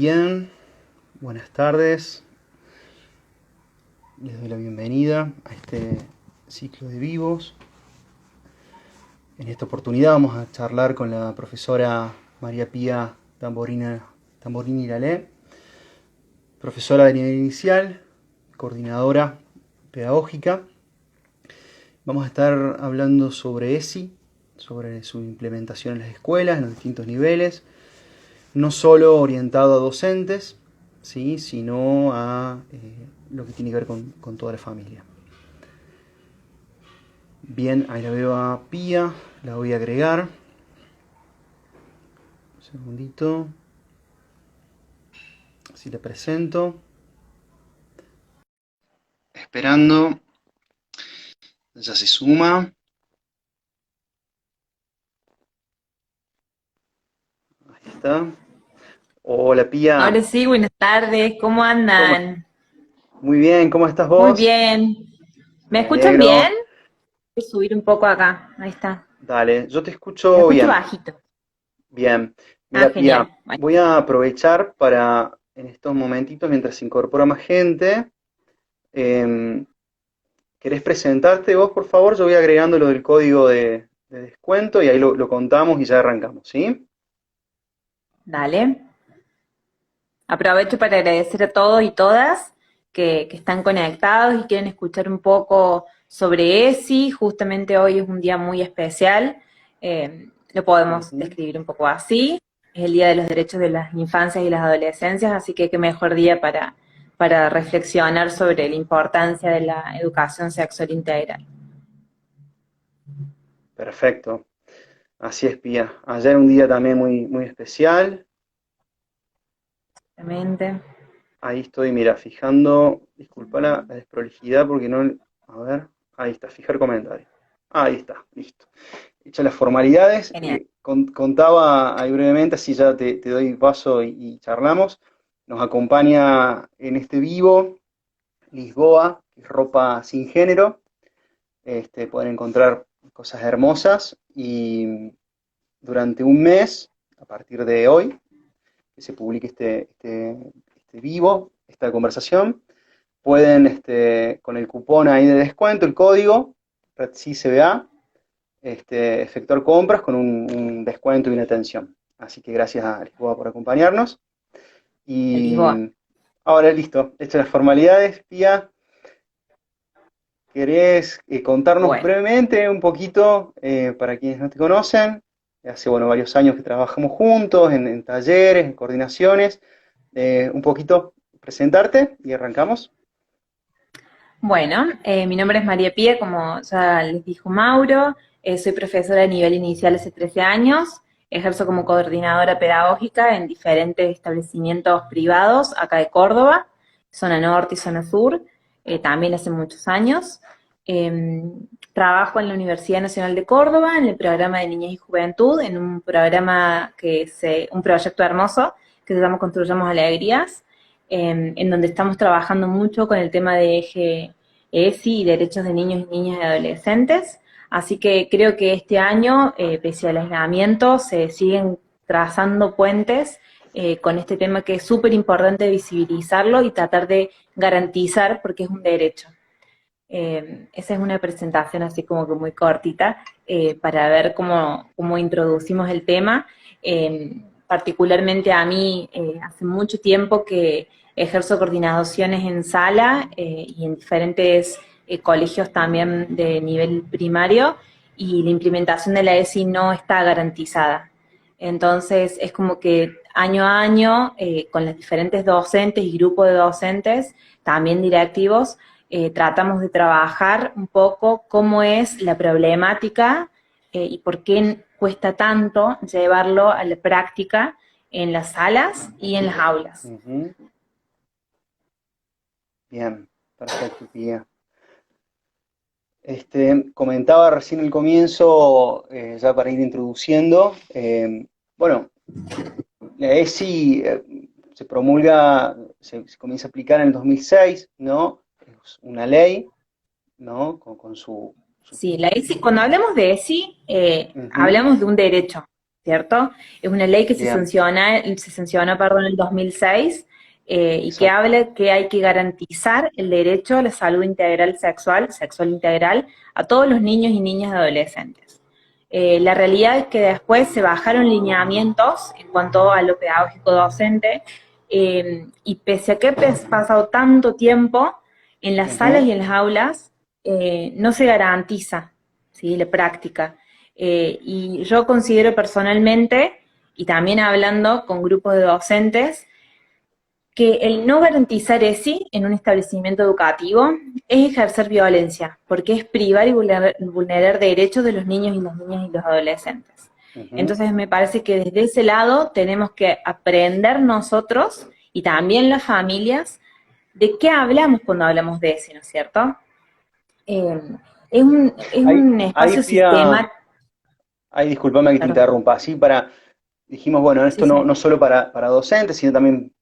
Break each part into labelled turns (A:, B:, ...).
A: Bien, buenas tardes. Les doy la bienvenida a este ciclo de vivos. En esta oportunidad vamos a charlar con la profesora María Pía Tamborini Lalé, profesora de nivel inicial, coordinadora pedagógica. Vamos a estar hablando sobre ESI, sobre su implementación en las escuelas, en los distintos niveles, no solo orientado a docentes, ¿sí?, sino a lo que tiene que ver con toda la familia. Bien, ahí la veo a Pía, la voy a agregar. Un segundito. Así la presento. Esperando. Ya se suma. Ahí está. Hola, Pía.
B: Ahora sí, buenas tardes, ¿cómo
A: ¿Cómo?
B: andan?
A: Muy bien, ¿cómo estás
B: Muy
A: vos?
B: bien. ¿Me
A: Me
B: escuchan bien?
A: alegro.
B: Voy a subir un poco acá, ahí está.
A: Dale, yo te
B: Me
A: escucho
B: escucho
A: bien.
B: bajito.
A: Bien.
B: Ah,
A: Mira, Pía,
B: genial. Bueno,
A: voy a aprovechar para, en estos momentitos, mientras se incorpora más gente, em, ¿querés presentarte vos, por favor? Yo voy agregando lo del código de descuento y ahí lo contamos y ya arrancamos, ¿sí?
B: dale. Aprovecho para agradecer a todos y todas que están conectados y quieren escuchar un poco sobre ESI. Justamente hoy es un día muy especial. Lo podemos
A: Ujú.
B: describir un poco así. Es el Día de los Derechos de las Infancias y las Adolescencias, así que qué mejor día para reflexionar sobre la importancia de la educación sexual integral.
A: Perfecto. Así es, Pía. Ayer un día también muy especial.
B: Exactamente.
A: Ahí estoy, mira, fijando, disculpa la desprolijidad porque no, a ver, ahí está, fijar comentario. Ahí está, listo. Hechas las formalidades,
B: Genial.
A: contaba ahí brevemente, así ya te doy paso y charlamos. Nos acompaña en este vivo Lisboa, que es ropa sin género. Pueden encontrar cosas hermosas y durante un mes, a partir de hoy, que se publique este vivo, esta conversación, pueden, con el cupón ahí de descuento, el código, RedCCBA, efectuar compras con un descuento y una atención. Así que gracias a Lisboa por acompañarnos.
B: En Lisboa.
A: Y ahora listo, hechas las formalidades, Pía, ¿querés contarnos
B: Bueno.
A: brevemente un poquito, para quienes no te conocen? Hace, bueno, varios años que trabajamos juntos en talleres, en coordinaciones. Un poquito presentarte y arrancamos.
B: Bueno, mi nombre es María Pía, como ya les dijo Mauro, soy profesora de nivel inicial hace 13 años, ejerzo como coordinadora pedagógica en diferentes establecimientos privados acá de Córdoba, zona norte y zona sur, también hace muchos años. Eh, Trabajo en la Universidad Nacional de Córdoba, en el programa de Niñez y Juventud, en un programa un proyecto hermoso que se llama Construyamos Alegrías, en donde estamos trabajando mucho con el tema de eje ESI y derechos de niños y niñas y adolescentes. Así que creo que este año, pese al aislamiento, se siguen trazando puentes con este tema que es súper importante visibilizarlo y tratar de garantizar porque es un derecho. Esa es una presentación así como que muy cortita para ver cómo introducimos el tema. Particularmente a mí, hace mucho tiempo que ejerzo coordinaciones en sala y en diferentes colegios también de nivel primario y la implementación de la ESI no está garantizada. Entonces es como que año a año, con los diferentes docentes y grupos de docentes, también directivos, tratamos de trabajar un poco cómo es la problemática y por qué cuesta tanto llevarlo a la práctica en las salas y en las aulas.
A: Ujú. Bien, perfecto, Pía. Comentaba recién el comienzo, ya para ir introduciendo, bueno, la ESI se promulga, se comienza a aplicar en el 2006, ¿no? Es una ley, ¿no? Con su
B: Sí, la ESI, cuando hablamos de ESI,
A: ujú,
B: hablamos de un derecho. ¿cierto? Es una ley que
A: Bien,
B: se sancionó, perdón, en el 2006 y que
A: exacto.
B: habla que hay que garantizar el derecho a la salud integral sexual, sexual integral, a todos los niños y niñas y adolescentes. La realidad es que después se bajaron lineamientos en cuanto a lo pedagógico docente y pese a que ha pasado tanto tiempo, en las salas
A: Ujú.
B: y en las aulas no se garantiza, ¿sí?, la práctica. Y yo considero personalmente, y también hablando con grupos de docentes, que el no garantizar ESI en un establecimiento educativo es ejercer violencia, porque es privar y vulnerar derechos de los niños y las niñas y los adolescentes.
A: Ujú.
B: Entonces me parece que desde ese lado tenemos que aprender nosotros y también las familias de qué hablamos cuando hablamos de ESI, ¿no es cierto? Eh, es
A: Ahí,
B: un
A: ahí,
B: espacio
A: Pía,
B: sistemático.
A: ahí discúlpame que te interrumpa, así para, dijimos, bueno,
B: Sí,
A: esto no,
B: sí.
A: no solo para docentes, sino también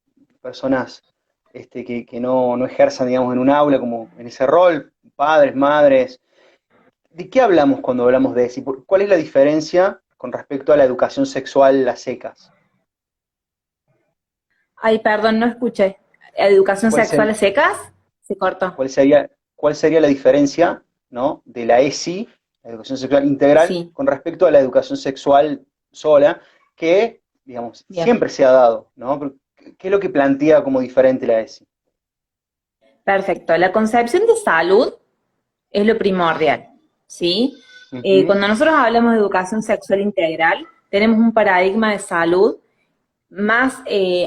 A: personas que no, no ejerzan, digamos, en un aula como en ese rol, padres, madres. ¿De qué hablamos cuando hablamos de eso? ¿Cuál es la diferencia con respecto a la educación sexual a secas?
B: Ay, perdón, no escuché. ¿Educación
A: ¿Cuál,
B: sexual
A: ser-
B: a secas? Se cortó.
A: cuál sería la diferencia, ¿no?, de la ESI, la educación sexual integral,
B: Sí,
A: con respecto a la educación sexual sola, que, digamos,
B: bien.
A: siempre se ha dado, ¿no? ¿Qué es lo que plantea como diferente la ESI?
B: Perfecto. La concepción de salud es lo primordial, ¿sí?
A: Ujú.
B: Cuando nosotros hablamos de educación sexual integral, tenemos un paradigma de salud más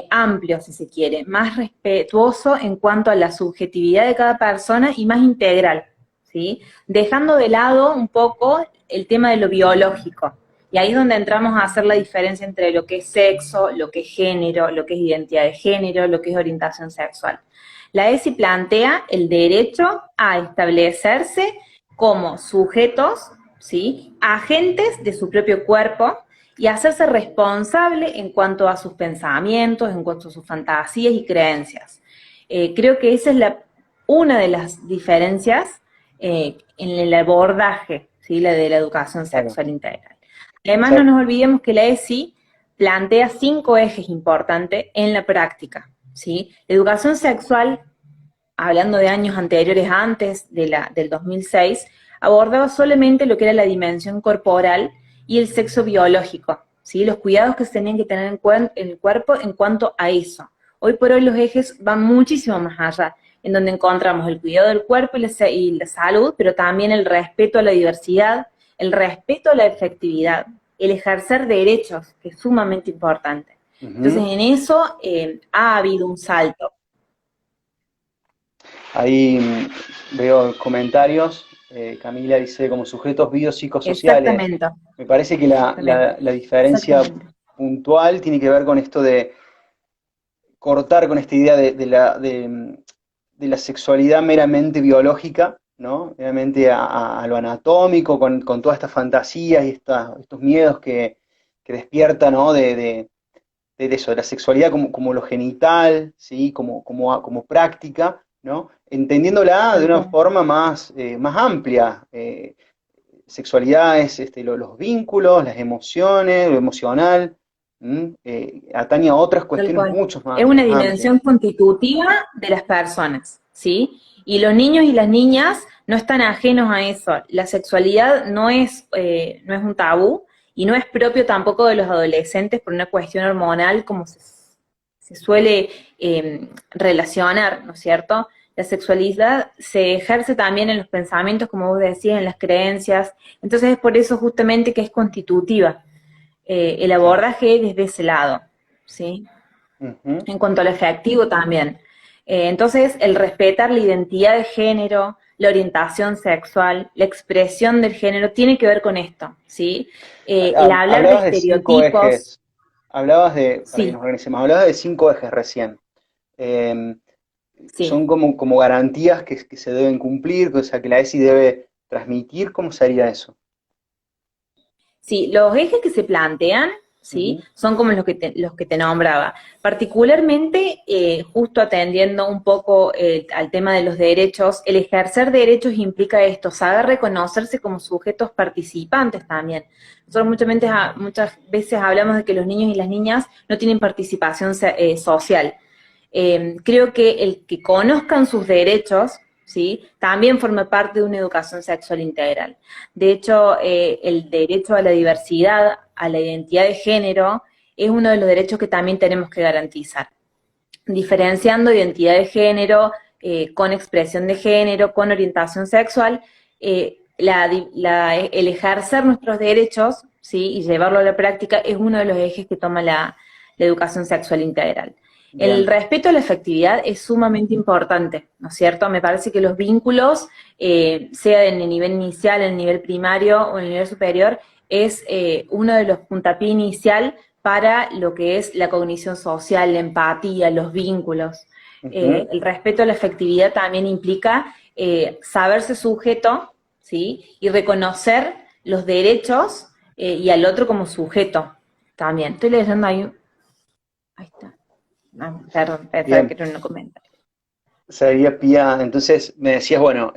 B: amplio, si se quiere, más respetuoso en cuanto a la subjetividad de cada persona y más integral, ¿sí? Dejando de lado un poco el tema de lo biológico. Y ahí es donde entramos a hacer la diferencia entre lo que es sexo, lo que es género, lo que es identidad de género, lo que es orientación sexual. La ESI plantea el derecho a establecerse como sujetos, ¿sí?, agentes de su propio cuerpo y hacerse responsable en cuanto a sus pensamientos, en cuanto a sus fantasías y creencias. Creo que esa es una de las diferencias en el abordaje, ¿sí?, la de la educación
A: Claro.
B: sexual integral.
A: O
B: Además, no
A: sea,
B: nos olvidemos que la ESI plantea 5 ejes importantes en la práctica, ¿sí? La educación sexual, hablando de años anteriores, antes del 2006, abordaba solamente lo que era la dimensión corporal y el sexo biológico, ¿sí?, los cuidados que se tenían que tener en el cuerpo en cuanto a eso. Hoy por hoy los ejes van muchísimo más allá, en donde encontramos el cuidado del cuerpo y la salud, pero también el respeto a la diversidad, el respeto a la efectividad, el ejercer derechos, que es sumamente importante. Entonces,
A: ujú.
B: en eso ha habido un salto.
A: Ahí veo comentarios. Camila dice, como sujetos biopsicosociales.
B: Exactamente,
A: Me parece que
B: exactamente,
A: la diferencia
B: exactamente.
A: puntual tiene que ver con esto de cortar con esta idea de la sexualidad meramente biológica, ¿no? Meramente a lo anatómico, con todas estas fantasías y estos miedos que despierta, ¿no? De eso, de la sexualidad como lo genital, ¿sí? Como práctica, ¿no? Entendiéndola de
B: Tal
A: una
B: cual.
A: forma más amplia. Sexualidad es los vínculos, las emociones, lo emocional, atañe a otras
B: Tal
A: cuestiones
B: cual.
A: mucho
B: Es una
A: más
B: dimensión
A: amplias.
B: constitutiva de las personas, ¿sí? Y los niños y las niñas no están ajenos a eso. La sexualidad no es un tabú y no es propio tampoco de los adolescentes por una cuestión hormonal como se suele relacionar, ¿no es cierto? La sexualidad se ejerce también en los pensamientos, como vos decías, en las creencias. Entonces es por eso justamente que es constitutiva el
A: Claro.
B: abordaje desde ese lado, ¿sí?
A: Ujú.
B: En cuanto al efectivo también. Entonces, el respetar la identidad de género, la orientación sexual, la expresión del género, tiene que ver con esto, ¿sí? El hablar de
A: Hablabas de cinco
B: estereotipos,
A: ejes, hablabas para que
B: sí,
A: nos organicemos, hablabas de 5 ejes recién. Eh,
B: sí,
A: Son como garantías que se deben cumplir, o sea, que la ESI debe transmitir. ¿Cómo sería eso?
B: sí. Los ejes que se plantean ¿sí? Son como los que te nombraba. Particularmente, justo atendiendo un poco al tema de los derechos, el ejercer derechos implica esto, saber reconocerse como sujetos participantes también. Nosotros muchas veces hablamos de que los niños y las niñas no tienen participación social. Creo que el que conozcan sus derechos, ¿sí? También forma parte de una educación sexual integral. De hecho, el derecho a la diversidad, a la identidad de género, es uno de los derechos que también tenemos que garantizar. Diferenciando identidad de género con expresión de género, con orientación sexual, el ejercer nuestros derechos, ¿sí? Y llevarlo a la práctica es uno de los ejes que toma la educación sexual integral. El
A: Bien.
B: respeto a la afectividad es sumamente importante, ¿no es cierto? Me parece que los vínculos, sea en el nivel inicial, en el nivel primario o en el nivel superior, es uno de los puntapiés inicial para lo que es la cognición social, la empatía, los vínculos. El respeto a la afectividad también implica saberse sujeto, ¿sí? Y reconocer los derechos y al otro como sujeto también. Estoy leyendo ahí. Ahí está. Ah, perdón, pensaba que
A: Bien.
B: era un comentario.
A: Sabía, Pía, entonces me decías, bueno,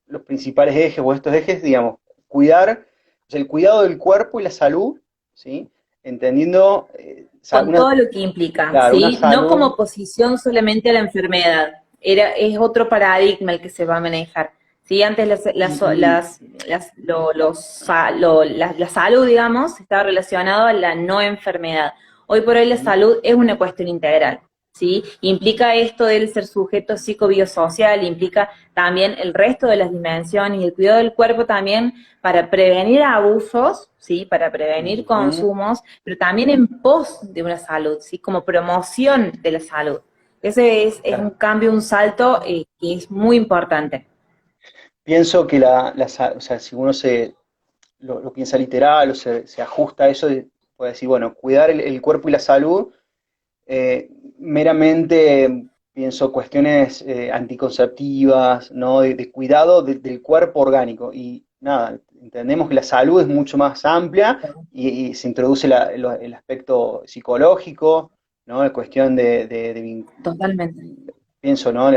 A: los principales ejes o estos ejes, digamos, cuidar, o sea, el cuidado del cuerpo y la salud, ¿sí? Entendiendo,
B: Con todo lo que implica,
A: claro, una
B: ¿sí? No como
A: salud.
B: oposición solamente a la enfermedad. Es otro paradigma el que se va a manejar. ¿Sí? Antes
A: Y,
B: la salud, digamos, estaba relacionado a la no enfermedad. Hoy por hoy la salud es una cuestión integral. ¿Sí? Implica esto del ser sujeto psicobiosocial, implica también el resto de las dimensiones y el cuidado del cuerpo también para prevenir abusos, ¿sí? Para prevenir
A: ujú,
B: consumos, pero también en pos de una salud, ¿sí? Como promoción de la salud. Ese es un
A: claro.
B: cambio, un salto que es muy importante.
A: Pienso que o sea, si uno lo piensa literal o se ajusta a eso, puede decir, bueno, cuidar el cuerpo y la salud. Meramente pienso cuestiones anticonceptivas, ¿no? De cuidado del cuerpo orgánico. Y nada, entendemos que la salud es mucho más amplia y se introduce el aspecto psicológico, ¿no? La cuestión
B: Totalmente.
A: pienso, ¿no?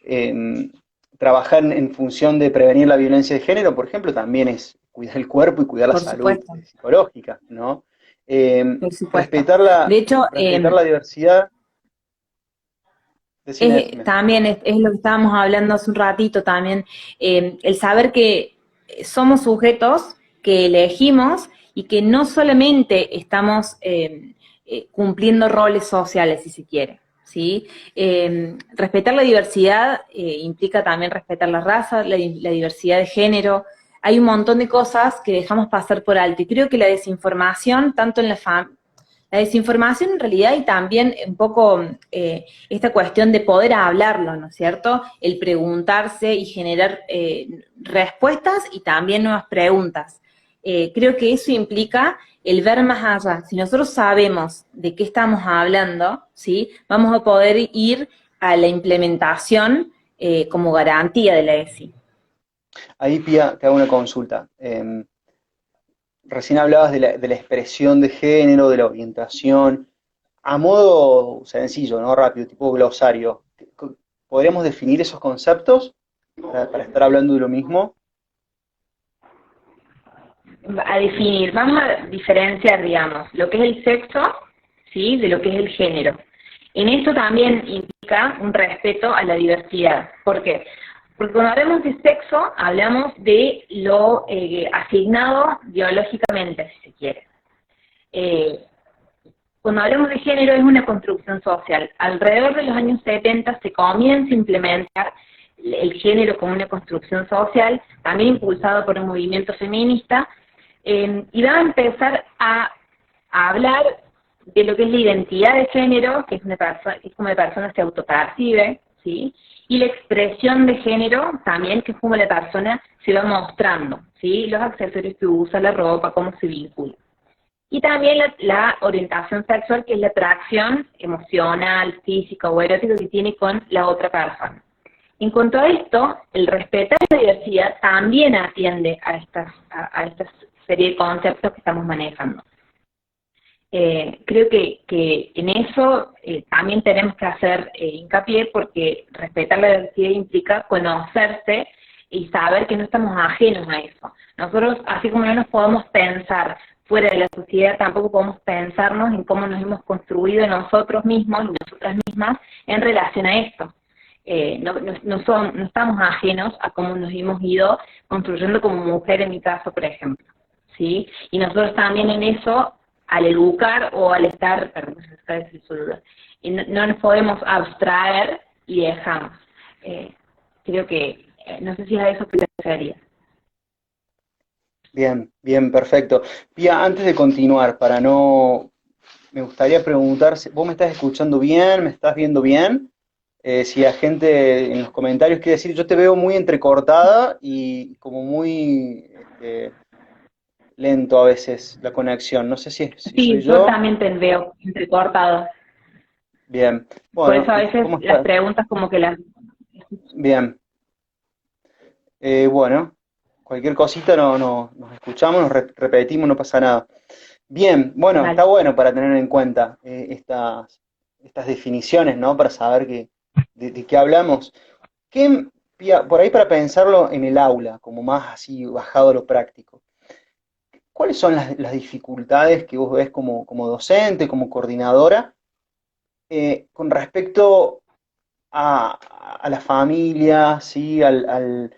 A: Eh, trabajar en función de prevenir la violencia de género, por ejemplo, también es cuidar el cuerpo y cuidar la
B: Por
A: salud
B: supuesto,
A: psicológica, ¿no? Eh,
B: por supuesto.
A: respetar
B: De hecho,
A: respetar la diversidad. Decime, decime.
B: también es lo que estábamos hablando hace un ratito también, el saber que somos sujetos que elegimos y que no solamente estamos cumpliendo roles sociales, si se quiere, ¿sí? Respetar la diversidad implica también respetar la raza, la diversidad de género. Hay un montón de cosas que dejamos pasar por alto y creo que la desinformación, tanto en la desinformación en realidad y también un poco esta cuestión de poder hablarlo, ¿no es cierto? El preguntarse y generar respuestas y también nuevas preguntas. Creo que eso implica el ver más allá. Si nosotros sabemos de qué estamos hablando, ¿sí? Vamos a poder ir a la implementación como garantía de la ESI.
A: Ahí, Pía, te hago una consulta. Recién hablabas de la expresión de género, de la orientación. A modo sencillo, ¿no? Rápido, tipo glosario. ¿Podríamos definir esos conceptos para estar hablando de lo mismo?
B: A definir, vamos a diferenciar, digamos, lo que es el sexo, ¿sí? De lo que es el género. En esto también implica un respeto a la diversidad. ¿Por qué? Porque cuando hablamos de sexo, hablamos de lo asignado biológicamente, si se quiere. Eh, Cuando hablamos de género es una construcción social. Alrededor de los años 70 se comienza a implementar el género como una construcción social, también impulsado por un movimiento feminista, y va a empezar a hablar de lo que es la identidad de género, que es una persona, que es como la persona se autopercibe, ¿sí? Y la expresión de género también, que es como la persona se va mostrando, ¿sí? Los accesorios que usa, la ropa, cómo se vincula. Y también la orientación sexual, que es la atracción emocional, física o erótica que tiene con la otra persona. En cuanto a esto, el respetar la diversidad también atiende a esta serie de conceptos que estamos manejando. Creo que en eso también tenemos que hacer hincapié porque respetar la diversidad implica conocerse y saber que no estamos ajenos a eso. Nosotros, así como no nos podemos pensar fuera de la sociedad, tampoco podemos pensarnos en cómo nos hemos construido nosotros mismos y nosotras mismas en relación a esto. No estamos ajenos a cómo nos hemos ido construyendo como mujer en mi caso, por ejemplo. ¿Sí? Y nosotros también en eso, al educar o al estar, perdón, se me está diciendo su duda, y no nos podemos abstraer y dejamos. Creo que, no sé si a eso te refería.
A: Bien, bien, perfecto. Pía, antes de continuar, para no, me gustaría preguntar, ¿vos me estás escuchando bien? ¿Me estás viendo bien? Si la gente en los comentarios quiere decir, yo te veo muy entrecortada y como muy lento a veces la conexión. No sé si soy
B: Sí, yo
A: yo.
B: también te veo entrecortado.
A: Bien.
B: Por
A: Bueno,
B: eso a
A: ¿y
B: veces
A: cómo
B: las
A: estás?
B: preguntas como que las...
A: Bien. Bueno, cualquier cosita nos escuchamos, repetimos, no pasa nada. Bien, bueno, está
B: Vale.
A: bueno para tener en cuenta estas definiciones, ¿no? Para saber de qué hablamos. ¿Qué, Pía, por ahí para pensarlo en el aula, como más así bajado a lo práctico? ¿Cuáles son las dificultades que vos ves como docente, como coordinadora, con respecto a, a la familia, ¿sí? Al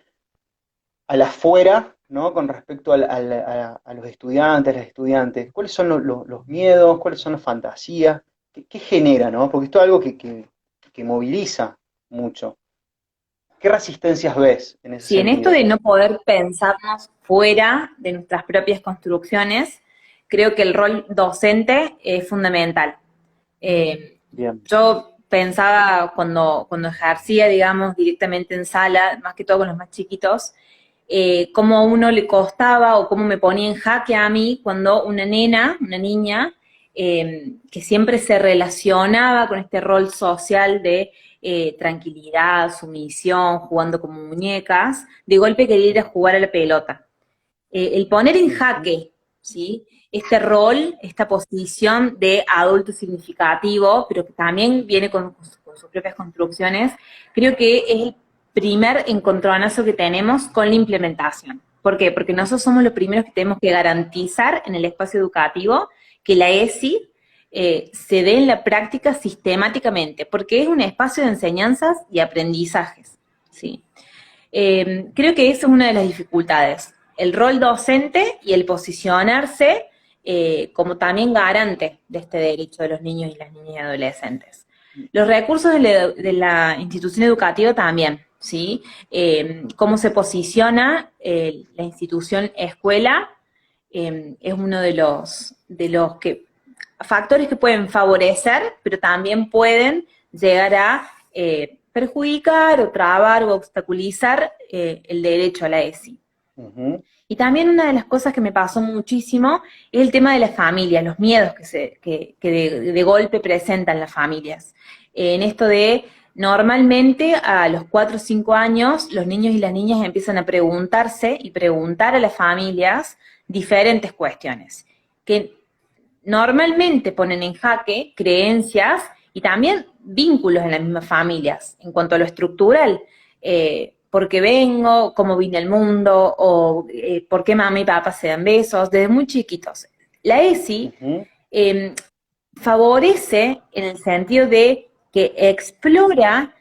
A: afuera, ¿no? Con respecto a los estudiantes, las estudiantes? ¿Cuáles son los miedos? ¿Cuáles son las fantasías? ¿Qué genera, ¿no? Porque esto es algo que moviliza mucho. ¿Qué resistencias ves en ese
B: Sí, en esto
A: sentido?
B: de no poder pensarnos fuera de nuestras propias construcciones, creo que el rol docente es fundamental.
A: Bien.
B: Yo pensaba cuando ejercía, digamos, directamente en sala, más que todo con los más chiquitos, cómo a uno le costaba o cómo me ponía en jaque a mí cuando una nena, una niña, que siempre se relacionaba con este rol social de tranquilidad, sumisión, jugando como muñecas, de golpe quería ir a jugar a la pelota. El poner en
A: Ujú.
B: jaque, ¿sí? Este rol, esta posición de adulto significativo, pero que también viene con sus propias construcciones, creo que es el primer encontronazo que tenemos con la implementación. ¿Por qué? Porque nosotros somos los primeros que tenemos que garantizar en el espacio educativo que la ESI se dé en la práctica sistemáticamente, porque es un espacio de enseñanzas y aprendizajes, ¿sí? Creo que esa es una de las dificultades, el rol docente y el posicionarse como también garante de este derecho de los niños y las niñas y adolescentes. Los recursos de la institución educativa también, ¿sí? Cómo se posiciona la institución escuela es uno de los factores que pueden favorecer, pero también pueden llegar a perjudicar o trabar o obstaculizar el derecho a la ESI.
A: Ujú.
B: Y también una de las cosas que me pasó muchísimo es el tema de las familias, los miedos que de golpe presentan las familias. En esto de, normalmente a los 4 o 5 años, los niños y las niñas empiezan a preguntarse y preguntar a las familias diferentes cuestiones, que normalmente ponen en jaque creencias y también vínculos en las mismas familias en cuanto a lo estructural. ¿Por qué vengo? ¿Cómo vine al mundo? ¿O por qué mamá y papá se dan besos? Desde muy chiquitos. La ESI
A: Ujú.
B: eh, favorece en el sentido de que explora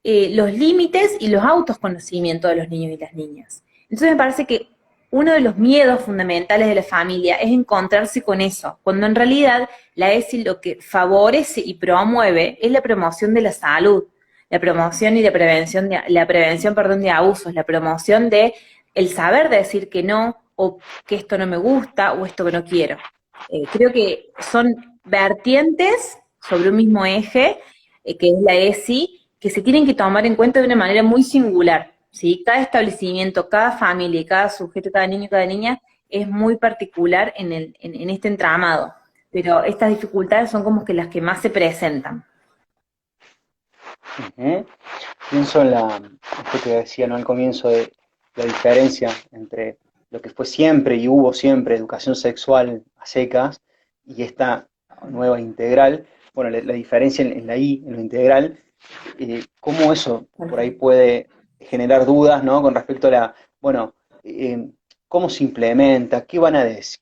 B: los límites y los autoconocimientos de los niños y las niñas. Entonces me parece que uno de los miedos fundamentales de la familia es encontrarse con eso, cuando en realidad la ESI lo que favorece y promueve es la promoción de la salud, la promoción y la prevención, perdón, de abusos, la promoción de el saber decir que no, o que esto no me gusta, o esto que no quiero. Creo que son vertientes sobre un mismo eje, que es la ESI, que se tienen que tomar en cuenta de una manera muy singular, ¿sí? Cada establecimiento, cada familia, cada sujeto, cada niño, cada niña es muy particular en este entramado, pero estas dificultades son como que las que más se presentan.
A: Ujú. Pienso en esto que decía, ¿no? Al comienzo de la diferencia entre lo que fue siempre y hubo siempre educación sexual a secas y esta nueva integral, bueno, la diferencia en la I, en lo integral, cómo eso por ahí puede generar dudas, ¿no? Con respecto a bueno, cómo se implementa, qué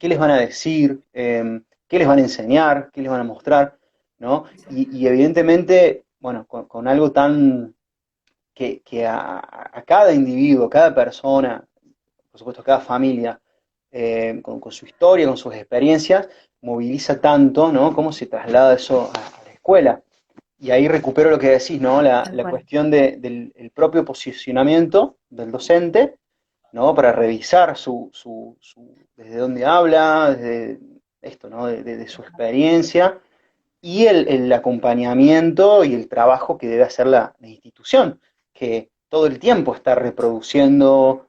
A: les van a decir, qué les van a enseñar, qué les van a mostrar, ¿no? Y evidentemente, bueno, con algo tan que a cada individuo, cada persona, por supuesto cada familia, con su historia, con sus experiencias, moviliza tanto, ¿no? Cómo se traslada eso a la escuela. Y ahí recupero lo que decís, ¿no?
B: Tal
A: La
B: cual.
A: cuestión del el propio posicionamiento del docente, ¿no? Para revisar desde dónde habla, desde esto, ¿no? De su experiencia y el acompañamiento y el trabajo que debe hacer la institución, que todo el tiempo está reproduciendo,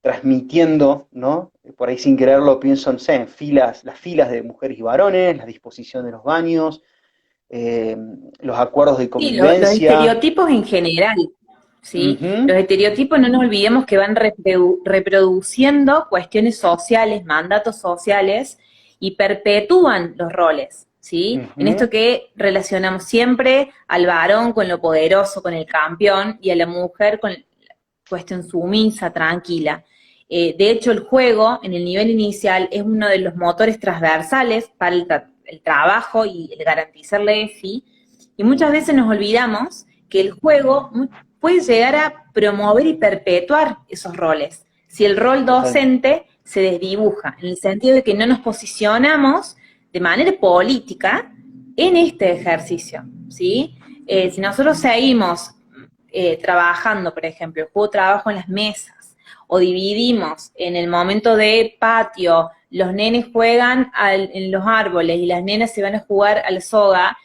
A: transmitiendo, ¿no? Por ahí sin quererlo pienso, no sé, en las filas de mujeres y varones, la disposición de los baños, eh, los acuerdos de
B: Sí, los
A: convivencia.
B: estereotipos en general, ¿sí?
A: Ujú,
B: Los estereotipos no nos olvidemos que van reproduciendo cuestiones sociales, mandatos sociales y perpetúan los roles, ¿sí? En esto
A: ujú,
B: que relacionamos siempre al varón con lo poderoso, con el campeón, y a la mujer con la cuestión sumisa, tranquila. De hecho, el juego en el nivel inicial es uno de los motores transversales para el trabajo y el garantizar la EFI, y muchas veces nos olvidamos que el juego puede llegar a promover y perpetuar esos roles. Si el rol
A: total.
B: docente se desdibuja, en el sentido de que no nos posicionamos de manera política en este ejercicio, ¿sí? Si nosotros seguimos trabajando, por ejemplo, el juego de trabajo en las mesas, o dividimos en el momento de patio, los nenes juegan en los árboles y las nenas se van a jugar a la soga,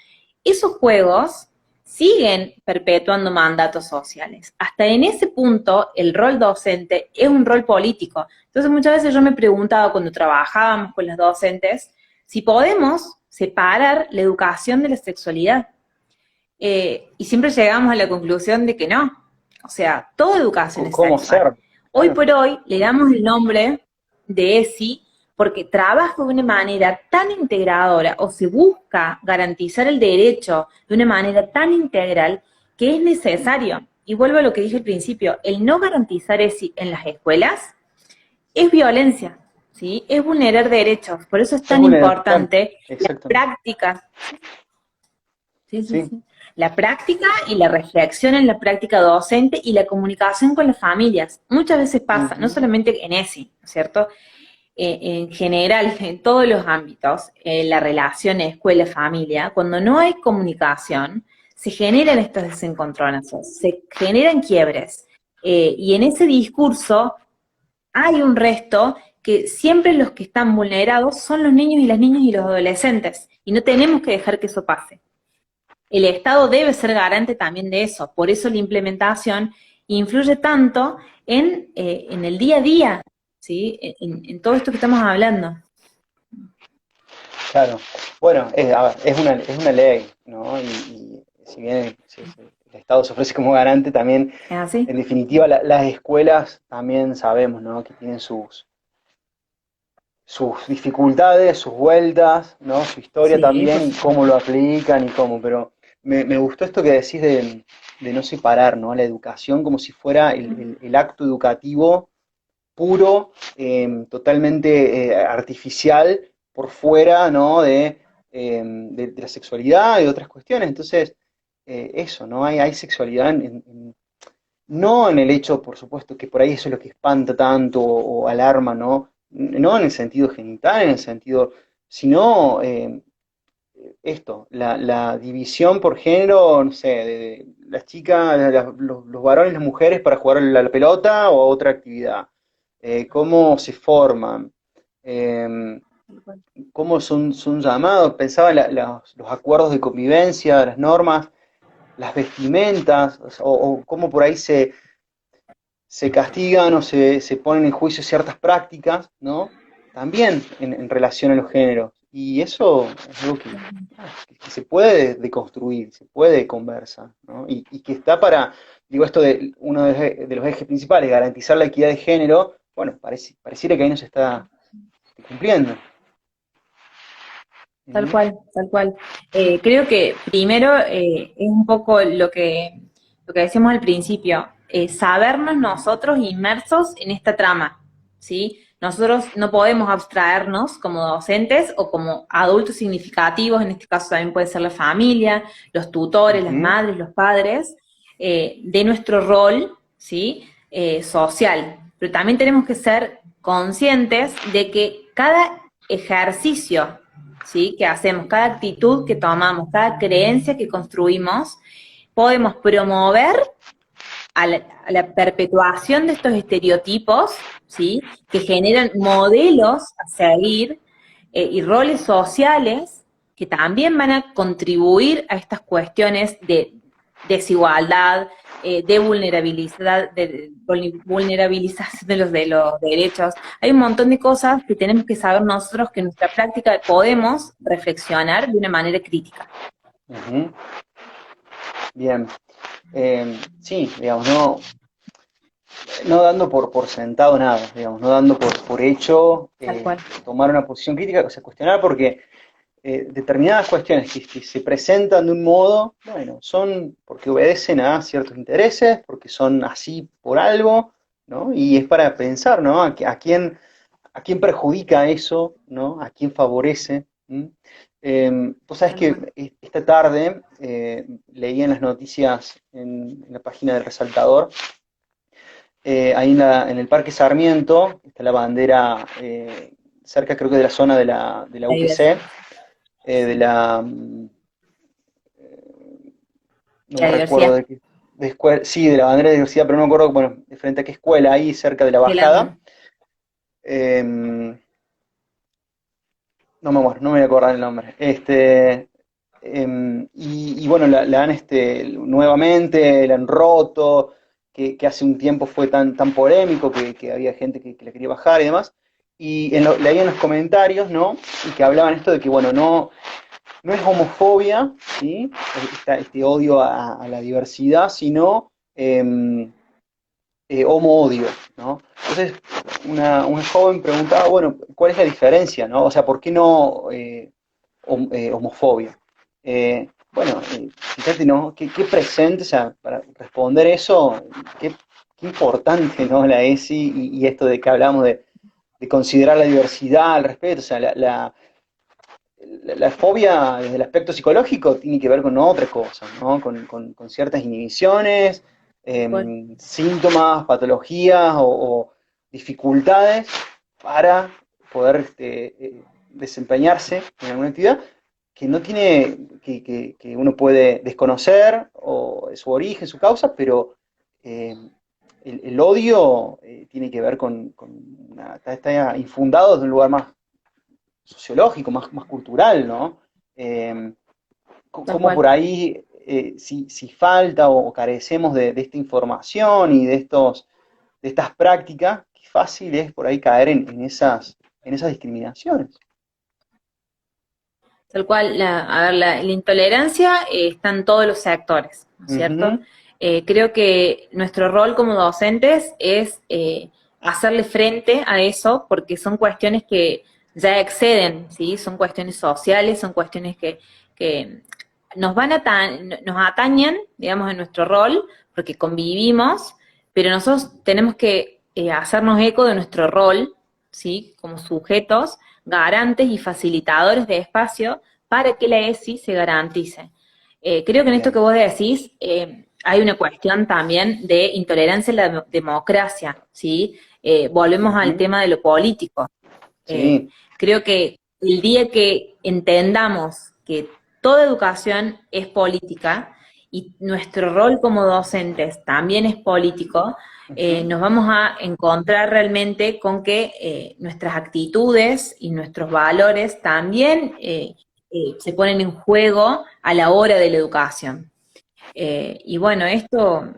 B: esos juegos siguen perpetuando mandatos sociales. Hasta en ese punto, el rol docente es un rol político. Entonces, muchas veces yo me preguntaba cuando trabajábamos con los docentes si podemos separar la educación de la sexualidad. Y siempre llegamos a la conclusión de que no. O sea, toda educación es
A: ¿Cómo
B: sexual.
A: hacer?
B: Hoy
A: Claro.
B: por hoy le damos el nombre de ESI porque trabaja de una manera tan integradora o se busca garantizar el derecho de una manera tan integral que es necesario. Y vuelvo a lo que dije al principio, el no garantizar ESI en las escuelas es violencia, ¿sí? Es vulnerar derechos. Por eso es
A: Es
B: tan
A: vulnerable,
B: importante la
A: exactamente.
B: práctica. Sí, sí,
A: Sí.
B: sí. La práctica y la reflexión en la práctica docente y la comunicación con las familias. Muchas veces pasa, no
A: Ujú.
B: solamente en ESI, ¿no es cierto? En general, en todos los ámbitos, la relación escuela-familia, cuando no hay comunicación, se generan estos desencontronazos, se generan quiebres. Y en ese discurso hay un resto que siempre los que están vulnerados son los niños y las niñas y los adolescentes. Y no tenemos que dejar que eso pase. El Estado debe ser garante también de eso, por eso la implementación influye tanto en el día a día, ¿sí? En todo esto que estamos hablando.
A: Claro. Bueno, a ver, es una ley, ¿no? Y si bien el Estado se ofrece como garante, también,
B: ¿Es así?
A: en definitiva, las escuelas también sabemos, ¿no? Que tienen sus dificultades, sus vueltas, ¿no? Su historia
B: Sí,
A: también
B: por
A: y cómo
B: supuesto.
A: lo aplican y cómo, pero me gustó esto que decís de no separar, ¿no? La educación como si fuera el acto educativo puro, totalmente artificial, por fuera, ¿no? De la sexualidad y de otras cuestiones. Entonces, eso, ¿no? Hay sexualidad no en el hecho, por supuesto, que por ahí eso es lo que espanta tanto o alarma, ¿no? No en el sentido genital, en el sentido, sino esto, la división por género, no sé, de las chicas, los varones, las mujeres para jugar a la pelota o a otra actividad. Cómo se forman, eh, cómo son llamados, pensaba en los acuerdos de convivencia, las normas, las vestimentas, o cómo por ahí se castigan o se ponen en juicio ciertas prácticas, ¿no? También en relación a los géneros. Y eso es algo que se puede deconstruir, se puede conversar, ¿no? Y que está para, digo, esto de uno de los ejes principales, garantizar la equidad de género, bueno, pareciera que ahí no se está cumpliendo.
B: Tal
A: ¿Mm?
B: cual, tal cual. Creo que primero es un poco lo que decíamos al principio, sabernos nosotros inmersos en esta trama, ¿sí? Nosotros no podemos abstraernos como docentes o como adultos significativos, en este caso también puede ser la familia, los tutores, las
A: Ujú.
B: madres, los padres, de nuestro rol, ¿sí? Social. Pero también tenemos que ser conscientes de que cada ejercicio, ¿sí? Que hacemos, cada actitud que tomamos, cada creencia que construimos, podemos promover a la perpetuación de estos estereotipos, ¿sí? Que generan modelos a seguir y roles sociales que también van a contribuir a estas cuestiones de desigualdad, de vulnerabilización de los derechos. Hay un montón de cosas que tenemos que saber nosotros que en nuestra práctica podemos reflexionar de una manera crítica.
A: Ujú. Bien. Sí, digamos, no dando por sentado nada, digamos, no dando por hecho
B: Tal cual.
A: tomar una posición crítica, o sea, cuestionar porque determinadas cuestiones que se presentan de un modo, bueno, son porque obedecen a ciertos intereses, porque son así por algo, ¿no? Y es para pensar, ¿no? A quién perjudica eso, ¿no? A quién favorece. ¿M? Vos sabés
B: Tal cual.
A: que esta tarde leí en las noticias en la página del Resaltador, ahí en el Parque Sarmiento, está la bandera cerca creo que de la zona de la
B: La
A: UPC,
B: diversidad.
A: de la, no me
B: La
A: recuerdo
B: diversidad.
A: de qué, sí, de la bandera de diversidad, pero no me acuerdo, bueno, de frente a qué escuela, ahí cerca de la
B: Qué
A: bajada.
B: lástima.
A: Eh, no me voy a acordar el nombre. Y bueno, la han nuevamente, la han roto, que hace un tiempo fue tan polémico que había gente que la quería bajar y demás. Y leí en los comentarios, ¿no? Y que hablaban esto de que, bueno, no es homofobia, ¿sí? Este odio a la diversidad, sino homo-odio, ¿no? Entonces, una joven preguntaba, bueno, ¿cuál es la diferencia, no? O sea, ¿por qué no homofobia? Bueno, fíjate, ¿no? ¿Qué presente, o sea, para responder eso, qué importante, ¿no? La ESI y esto de que hablamos de considerar la diversidad, el respeto, o sea, la fobia desde el aspecto psicológico tiene que ver con otra cosa, ¿no? Con ciertas inhibiciones,
B: Tal cual.
A: síntomas, patologías o dificultades para poder desempeñarse en alguna actividad que no tiene, que uno puede desconocer o su origen, su causa, pero eh, el odio tiene que ver está infundado desde un lugar más sociológico, más cultural, ¿no? Eh,
B: Tal
A: cómo por
B: cual.
A: ahí, si falta o carecemos de esta información y de estas prácticas, qué fácil es por ahí caer en esas discriminaciones.
B: Tal cual, a ver, la intolerancia está en todos los sectores, ¿no es cierto?
A: Ujú.
B: Creo que nuestro rol como docentes es hacerle frente a eso porque son cuestiones que ya exceden, ¿sí? Son cuestiones sociales, son cuestiones que nos atañen, digamos, en nuestro rol porque convivimos, pero nosotros tenemos que hacernos eco de nuestro rol, ¿sí? Como sujetos garantes y facilitadores de espacio para que la ESI se garantice. Creo que en esto que
A: Bien.
B: vos decís hay una cuestión también de intolerancia en la democracia, ¿sí? Volvemos al
A: Ujú.
B: tema de lo político. Eh,
A: Sí.
B: Creo que el día que entendamos que toda educación es política y nuestro rol como docentes también es político,
A: Ujú.
B: nos vamos a encontrar realmente con que nuestras actitudes y nuestros valores también se ponen en juego a la hora de la educación. Y bueno,
A: Y
B: bueno,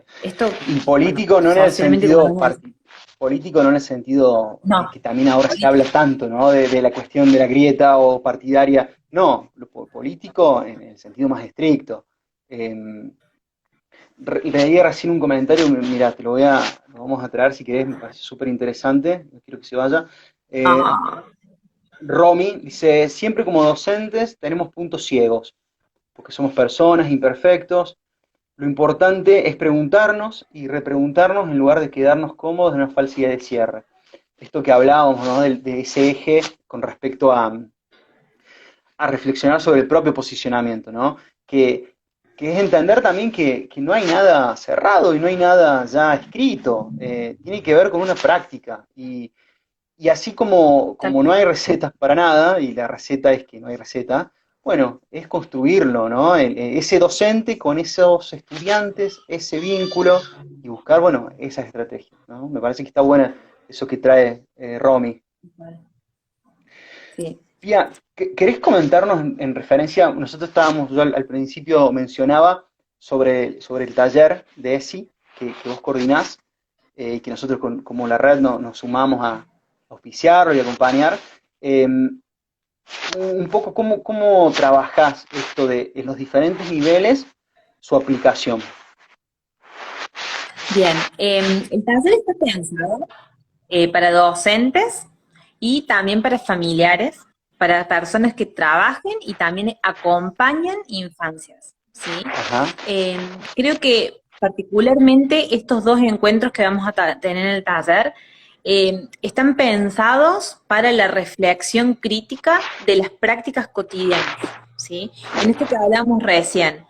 A: político no en el
B: socialmente como
A: sentido
B: vos decís,
A: político, no en el sentido
B: no,
A: que también ahora se habla
B: político,
A: tanto, ¿no? De la cuestión de la grieta o partidaria. No, lo político en el sentido más estricto. Eh, Leí recién un comentario, mira, lo vamos a traer si querés, me parece súper interesante, no quiero que se vaya. Eh,
B: no.
A: Romy dice, siempre como docentes tenemos puntos ciegos, porque somos personas imperfectos. Lo importante es preguntarnos y repreguntarnos en lugar de quedarnos cómodos en una falsa idea de cierre. Esto que hablábamos, ¿no? De ese eje con respecto a reflexionar sobre el propio posicionamiento, ¿no? Que es entender también que no hay nada cerrado y no hay nada ya escrito. Tiene que ver con una práctica. Y así como no hay recetas para nada, y la receta es que no hay receta, bueno, es construirlo, ¿no? Ese docente con esos estudiantes, ese vínculo, y buscar, bueno, esas estrategias, ¿no? Me parece que está buena eso que trae Romy.
B: Sí.
A: Pía, ¿querés comentarnos en referencia? Nosotros estábamos, yo al principio mencionaba sobre el taller de ESI que vos coordinás, y que nosotros como la red nos sumamos a auspiciarlo y acompañar. Un poco cómo trabajás esto de en los diferentes niveles, su aplicación.
B: Bien, el taller está pensado para docentes y también para familiares, para personas que trabajen y también acompañan infancias, ¿sí?
A: Ajá,
B: Eh, Creo que particularmente estos dos encuentros que vamos a tener en el taller están pensados para la reflexión crítica de las prácticas cotidianas, ¿sí? En esto que hablamos recién,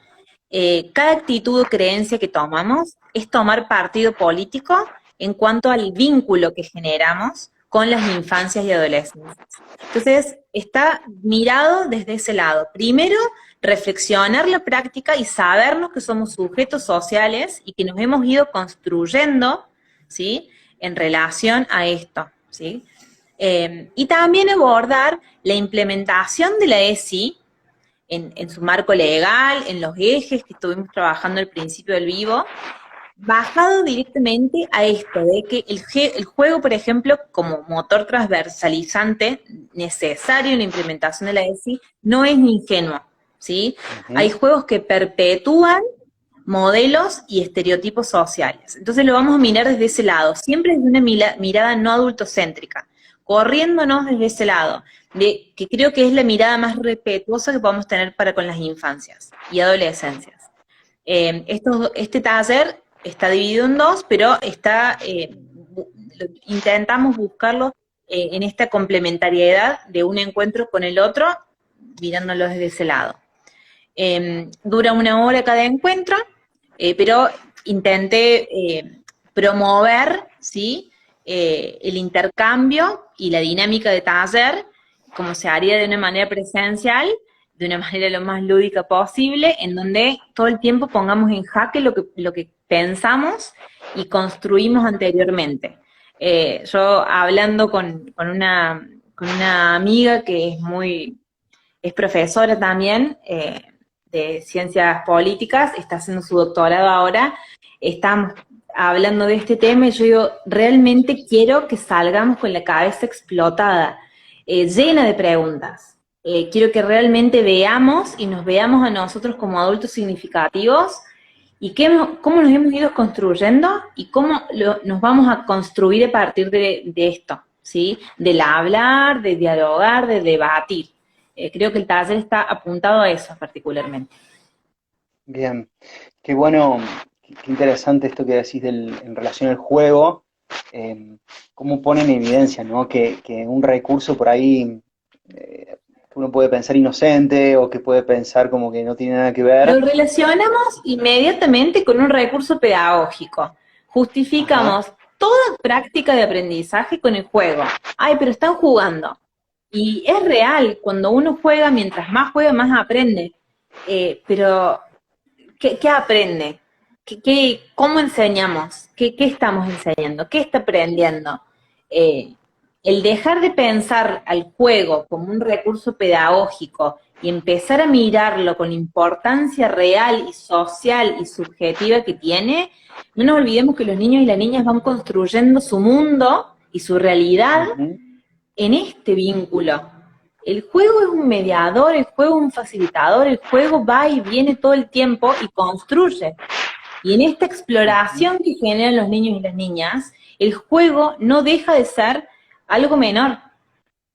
B: cada actitud o creencia que tomamos es tomar partido político en cuanto al vínculo que generamos con las infancias y adolescentes. Entonces, está mirado desde ese lado. Primero, reflexionar la práctica y sabernos que somos sujetos sociales y que nos hemos ido construyendo, ¿sí?, en relación a esto, ¿sí? Y también abordar la implementación de la ESI en su marco legal, en los ejes que estuvimos trabajando al principio del vivo, bajado directamente a esto, de que el juego, por ejemplo, como motor transversalizante necesario en la implementación de la ESI, no es ingenuo, ¿sí? Hay
A: ujú,
B: juegos que perpetúan modelos y estereotipos sociales. Entonces lo vamos a mirar desde ese lado, siempre desde una mirada no adultocéntrica, corriéndonos desde ese lado, de que creo que es la mirada más respetuosa que podemos tener para con las infancias y adolescencias. Este taller está dividido en dos, pero intentamos buscarlo en esta complementariedad de un encuentro con el otro, mirándolo desde ese lado. Dura 1 hora cada encuentro, pero intenté promover, ¿sí?, el intercambio y la dinámica de taller, como se haría de una manera presencial, de una manera lo más lúdica posible, en donde todo el tiempo pongamos en jaque lo que pensamos y construimos anteriormente. Yo hablando con una amiga que es profesora también, de ciencias políticas, está haciendo su doctorado ahora, estamos hablando de este tema y yo digo, realmente quiero que salgamos con la cabeza explotada, llena de preguntas. Quiero que realmente veamos y nos veamos a nosotros como adultos significativos y cómo nos hemos ido construyendo y cómo nos vamos a construir a partir de esto, ¿sí? Del hablar, de dialogar, de debatir. Creo que el taller está apuntado a eso particularmente.
A: bien. Qué bueno, qué interesante esto que decís en relación al juego, cómo pone en evidencia, ¿no? Que un recurso por ahí, que uno puede pensar inocente o que puede pensar como que no tiene nada que
B: Lo
A: ver.
B: relacionamos inmediatamente con un recurso pedagógico.
A: Ajá,
B: Justificamos toda práctica de aprendizaje con el juego. Ay, pero están jugando. Y es real, cuando uno juega, mientras más juega, más aprende. Pero ¿qué aprende? ¿Cómo enseñamos? ¿Qué estamos enseñando? ¿Qué está aprendiendo? Eh, el dejar de pensar al juego como un recurso pedagógico y empezar a mirarlo con la importancia real y social y subjetiva que tiene, no nos olvidemos que los niños y las niñas van construyendo su mundo y su realidad
A: ujú,
B: en este vínculo. El juego es un mediador, el juego es un facilitador, el juego va y viene todo el tiempo y construye. Y en esta
A: ujú,
B: exploración que generan los niños y las niñas, el juego no deja de ser algo menor.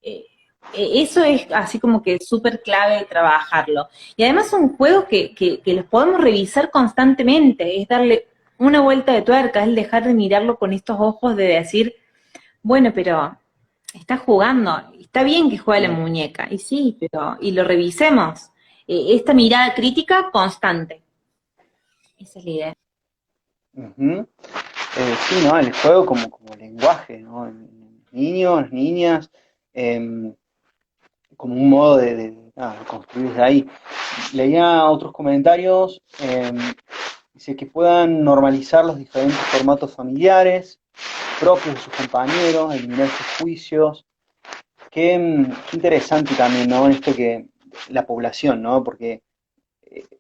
B: Eh, Eso es así como que súper clave trabajarlo. Y además son juegos que los podemos revisar constantemente, es darle una vuelta de tuerca, es dejar de mirarlo con estos ojos de decir, bueno, pero está jugando, está bien que juegue la
A: Mm.
B: muñeca, y sí, pero, y lo revisemos. Esta mirada crítica constante, esa es la idea.
A: Ujú. Sí, ¿no? El juego como lenguaje, ¿no? En niños, niñas, em, como un modo de construir desde ahí. Leía otros comentarios, dice que puedan normalizar los diferentes formatos familiares propios de sus compañeros, eliminar sus juicios. Qué interesante también, ¿no? Esto que la población, ¿no? Porque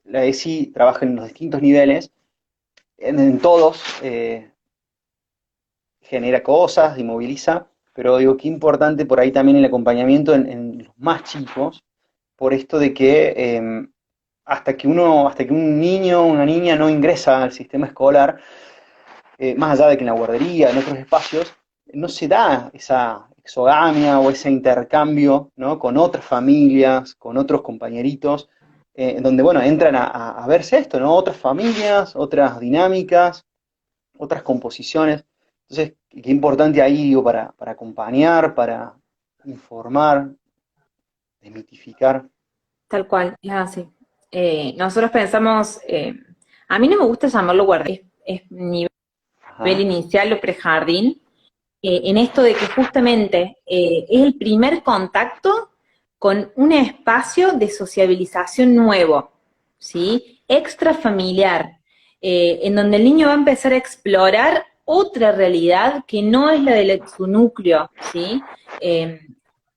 A: la ESI trabaja en los distintos niveles, en todos, genera cosas y moviliza, pero digo, qué importante por ahí también el acompañamiento en los más chicos, por esto de que hasta que un niño o una niña no ingresa al sistema escolar, más allá de que en la guardería, en otros espacios, no se da esa exogamia o ese intercambio, ¿no? Con otras familias, con otros compañeritos, donde, bueno, entran a verse esto, ¿no? Otras familias, otras dinámicas, otras composiciones. Entonces, qué importante ahí, digo, para acompañar, para informar, desmitificar.
B: Tal cual, es así. Nosotros pensamos, a mí no me gusta llamarlo guardia, es nivel
A: Ajá,
B: inicial o prejardín, en esto de que justamente es el primer contacto con un espacio de sociabilización nuevo, ¿sí? Extrafamiliar, en donde el niño va a empezar a explorar otra realidad que no es la de su núcleo, ¿sí? Eh,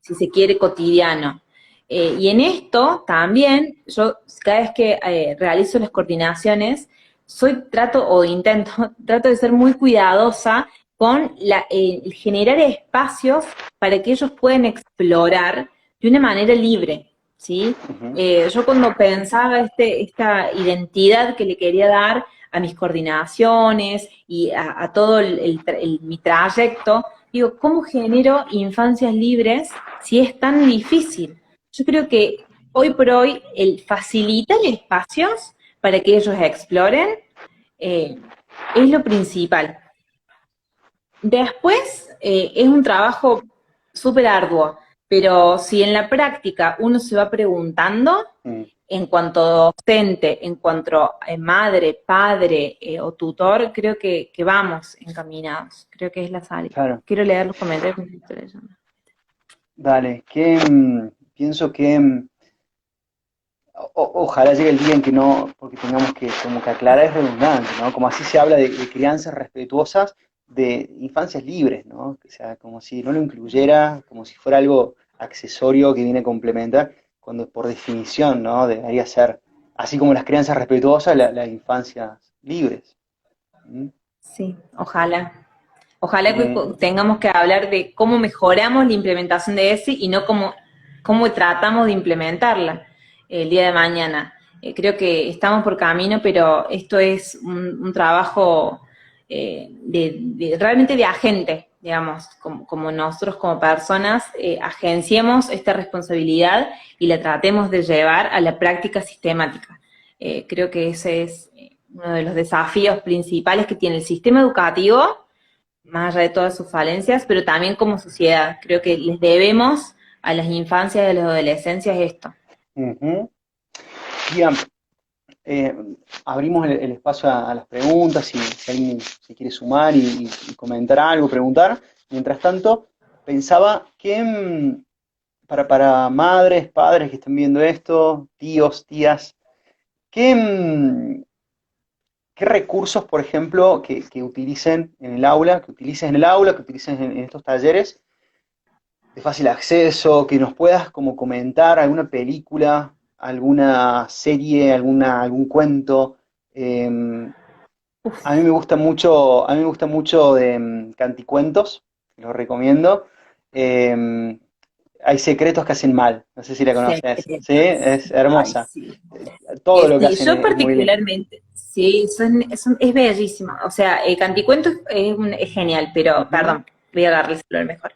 B: si se quiere, cotidiano. Y en esto también, yo cada vez que realizo las coordinaciones, trato o intento, trato de ser muy cuidadosa con el generar espacios para que ellos puedan explorar de una manera libre, ¿sí?
A: ujú,
B: Yo cuando pensaba esta identidad que le quería dar a mis coordinaciones y a todo mi trayecto, digo, ¿cómo genero infancias libres si es tan difícil? Yo creo que hoy por hoy el facilitar espacios para que ellos exploren eh, es lo principal. Después es un trabajo súper arduo, pero si en la práctica uno se va preguntando,
A: mm,
B: en cuanto docente, en cuanto a madre, padre o tutor, creo que vamos encaminados. Creo que es la salida.
A: claro,
B: Quiero leer los comentarios que me estoy leyendo.
A: dale, pienso que ojalá llegue el día en que no, porque tengamos que como que aclarar es redundante, ¿no? Como así se habla de crianzas respetuosas, de infancias libres, ¿no? O sea, como si no lo incluyera, como si fuera algo accesorio que viene a complementar, cuando por definición, ¿no? Debería ser, así como las crianzas respetuosas, las infancias libres. ¿Mm?
B: Sí, ojalá. Ojalá que
A: Eh,
B: tengamos que hablar de cómo mejoramos la implementación de ESI y no cómo tratamos de implementarla el día de mañana. Creo que estamos por camino, pero esto es un trabajo realmente de agente, digamos, como nosotros como personas agenciemos esta responsabilidad y la tratemos de llevar a la práctica sistemática. Creo que ese es uno de los desafíos principales que tiene el sistema educativo más allá de todas sus falencias, pero también como sociedad. Creo que les debemos a las infancias y a las adolescencias esto.
A: ujú. Bien, eh, abrimos el espacio a las preguntas, si alguien se quiere sumar y comentar algo, preguntar. Mientras tanto, pensaba que para madres, padres que están viendo esto, tíos, tías, ¿qué, qué recursos, por ejemplo, que utilicen en el aula, que utilicen en el aula, que utilicen en estos talleres de fácil acceso, que nos puedas como comentar alguna película, alguna serie, algún cuento? Eh, a mí me gusta mucho, a mí me gusta mucho de Canticuentos, lo recomiendo. Eh, Hay secretos que hacen mal, no sé si la conoces, ¿sí?
B: Secretos.
A: Es
B: Ay,
A: hermosa.
B: sí.
A: Todo lo que
B: Sí,
A: hacen
B: yo
A: es muy lindo.
B: particularmente, sí, es bellísima. O sea, Canticuento es genial, pero,
A: Ujú,
B: perdón, voy a darle el mejor.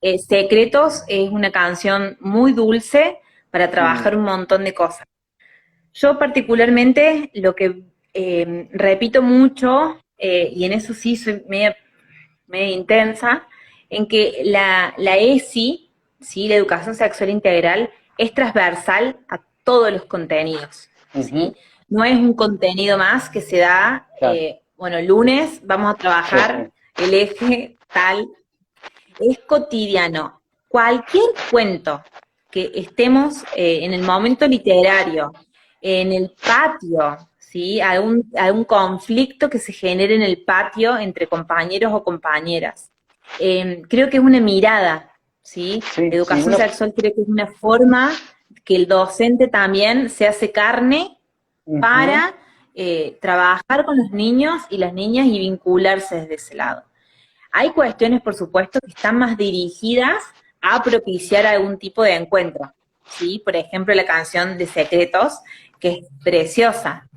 B: Secretos es una canción muy dulce para
A: Mm,
B: trabajar un montón de cosas. Yo particularmente lo que repito mucho, y en eso sí soy media intensa, en que la ESI, ¿sí? La educación sexual integral, es transversal a todos los contenidos,
A: ujú,
B: ¿sí? No es un contenido más que se da,
A: claro,
B: bueno, lunes vamos a
A: sí, sí.
B: trabajar el eje tal, es cotidiano. Cualquier cuento que estemos en el momento literario, en el patio, ¿sí? Algún conflicto que se genere en el patio entre compañeros o compañeras. Creo que es una mirada, ¿sí?
A: Sí, sí,
B: Educación sexual creo que es una forma que el docente también se hace carne
A: ujú,
B: para trabajar con los niños y las niñas y vincularse desde ese lado. Hay cuestiones, por supuesto, que están más dirigidas a propiciar algún tipo de encuentro, ¿sí? Por ejemplo, la canción de Secretos, que es preciosa.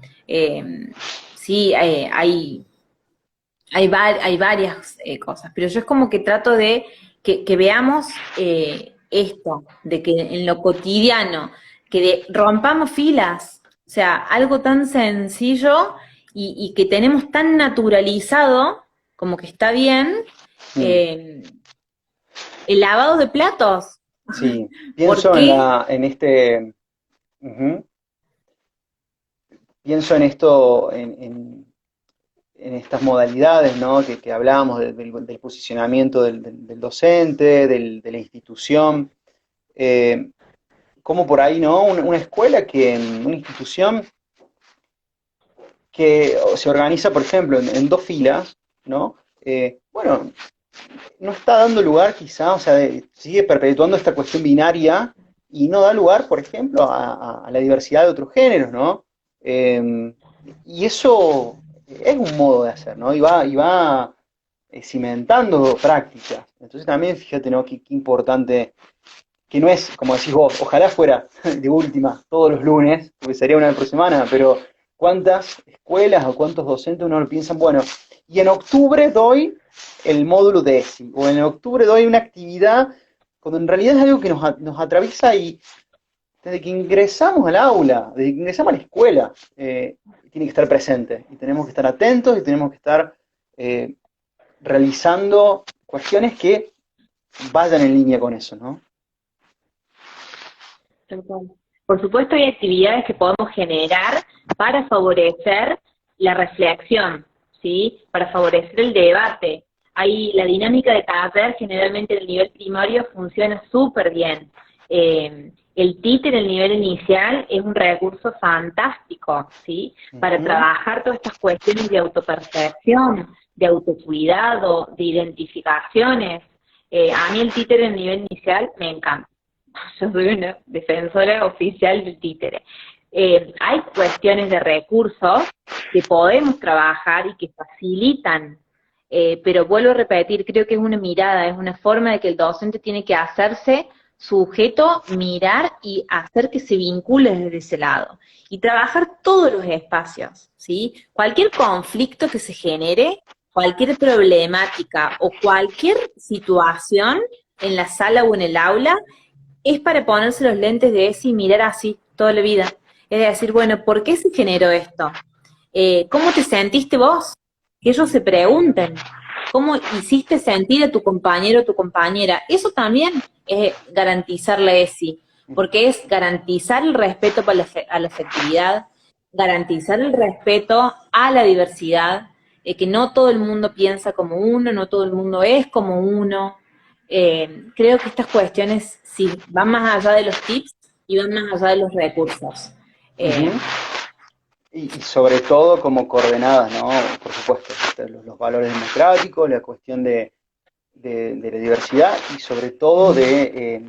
B: Sí, hay varias cosas, pero yo es como que trato de que veamos esto, de que en lo cotidiano, rompamos filas, o sea, algo tan sencillo y que tenemos tan naturalizado, como que está bien,
A: mm.
B: eh, el lavado de platos.
A: Sí,
B: ¿Por
A: pienso
B: qué?
A: ujú, pienso en esto, en estas modalidades, ¿no? Que hablábamos del posicionamiento del docente, de la institución, eh, como por ahí, ¿no? Una escuela una institución que se organiza, por ejemplo, en dos filas, ¿no? Bueno, no está dando lugar quizá, o sea, sigue perpetuando esta cuestión binaria y no da lugar, por ejemplo, a la diversidad de otros géneros, ¿no? Eh, y eso es un modo de hacer, ¿no? Y va cimentando prácticas. Entonces también, fíjate, ¿no? Qué importante, que no es, como decís vos, ojalá fuera de última todos los lunes, porque sería una vez por semana, pero ¿cuántas escuelas o cuántos docentes uno lo piensan? Bueno, y en octubre doy el módulo de ESI, o en octubre doy una actividad, cuando en realidad es algo que nos atraviesa y desde que ingresamos al aula, desde que ingresamos a la escuela, tiene que estar presente, y tenemos que estar atentos y tenemos que estar eh, realizando cuestiones que vayan en línea con eso, ¿no?
B: Tal cual. Por supuesto, hay actividades que podemos generar para favorecer la reflexión, ¿sí? Para favorecer el debate. Ahí la dinámica de taller generalmente en el nivel primario funciona súper bien. El TIT en el nivel inicial es un recurso fantástico, ¿sí? Para
A: Ujú.
B: trabajar todas estas cuestiones de autopercepción, de autocuidado, de identificaciones. A mí el títere en el nivel inicial me encanta. Yo soy una defensora oficial del títere. Hay cuestiones de recursos que podemos trabajar y que facilitan, pero vuelvo a repetir, creo que es una mirada, es una forma de que el docente tiene que hacerse sujeto, mirar y hacer que se vincule desde ese lado. Y trabajar todos los espacios, ¿sí? Cualquier conflicto que se genere, cualquier problemática o cualquier situación en la sala o en el aula, es para ponerse los lentes de ese y mirar así toda la vida. Es decir, bueno, ¿por qué se generó esto? ¿Cómo te sentiste vos? Que ellos se pregunten, ¿cómo hiciste sentir a tu compañero o tu compañera? Eso también es garantizar la ESI, porque es garantizar el respeto a la afectividad, garantizar el respeto a la diversidad, que no todo el mundo piensa como uno, no todo el mundo es como uno, creo que estas cuestiones sí van más allá de los tips y van más allá de los recursos. Eh,
A: Ujú. Y sobre todo como coordenadas, ¿no? Por supuesto, los valores democráticos, la cuestión de la diversidad y sobre todo de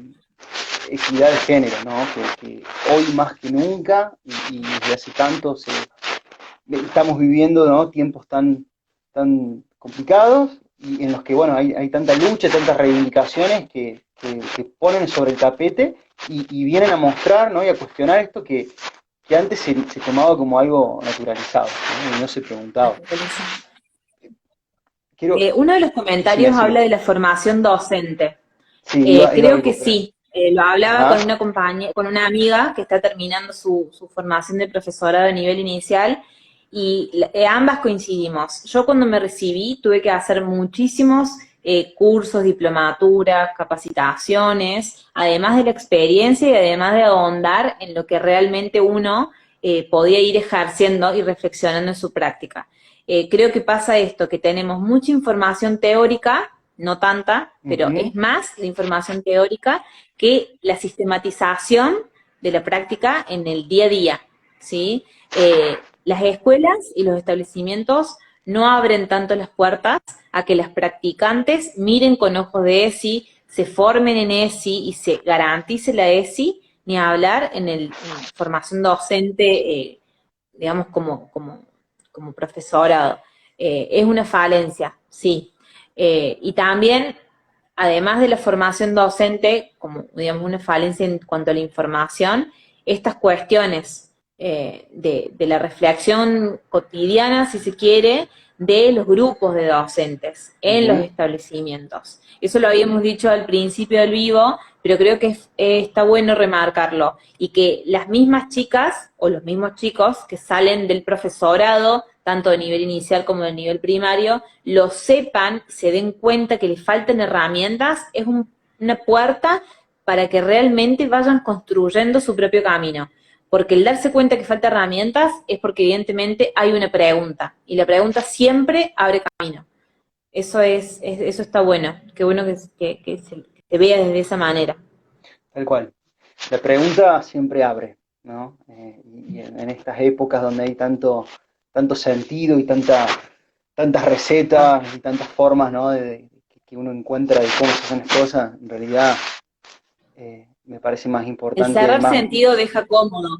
A: equidad de género, ¿no? Que hoy más que nunca y desde hace tanto estamos viviendo, ¿no? Tiempos tan complicados y en los que, bueno, hay tanta lucha, tantas reivindicaciones que ponen sobre el tapete y vienen a mostrar, ¿no? Y a cuestionar esto que antes se tomaba como algo naturalizado, ¿no? Y no se preguntaba. Quiero,
B: Uno de los
A: decime,
B: comentarios habla
A: decime.
B: de la formación docente.
A: Sí, iba
B: Creo que
A: recuperando.
B: sí. Lo hablaba con
A: Ajá.
B: una con una amiga que está terminando su formación de profesorado a nivel inicial y ambas coincidimos. Yo cuando me recibí tuve que hacer muchísimos cursos, diplomaturas, capacitaciones, además de la experiencia y además de ahondar en lo que realmente uno podía ir ejerciendo y reflexionando en su práctica. Creo que pasa esto, que tenemos mucha información teórica, no tanta, pero
A: Ujú.
B: es más la información teórica que la sistematización de la práctica en el día a día, ¿sí? Las escuelas y los establecimientos no abren tanto las puertas a que las practicantes miren con ojos de ESI, se formen en ESI y se garantice la ESI, ni hablar en formación docente, digamos, como profesorado. Es una falencia, sí. Y también, además de la formación docente, como digamos una falencia en cuanto a la información, estas cuestiones de la reflexión cotidiana, si se quiere, de los grupos de docentes en los
A: Ujú.
B: establecimientos. Eso lo habíamos dicho al principio del vivo, pero creo que está bueno remarcarlo y que las mismas chicas o los mismos chicos que salen del profesorado, tanto de nivel inicial como de nivel primario, lo sepan, se den cuenta que les faltan herramientas, es una puerta para que realmente vayan construyendo su propio camino. Porque el darse cuenta que falta herramientas es porque evidentemente hay una pregunta y la pregunta siempre abre camino. Eso está bueno, qué bueno que se vea desde esa manera.
A: Tal cual. La pregunta siempre abre, ¿no? Y en estas épocas donde hay tanto sentido y tantas recetas y tantas formas, ¿no? Que uno encuentra de cómo se hacen las cosas, en realidad me parece más
B: El
A: importante,
B: cerrar
A: más...
B: sentido deja cómodo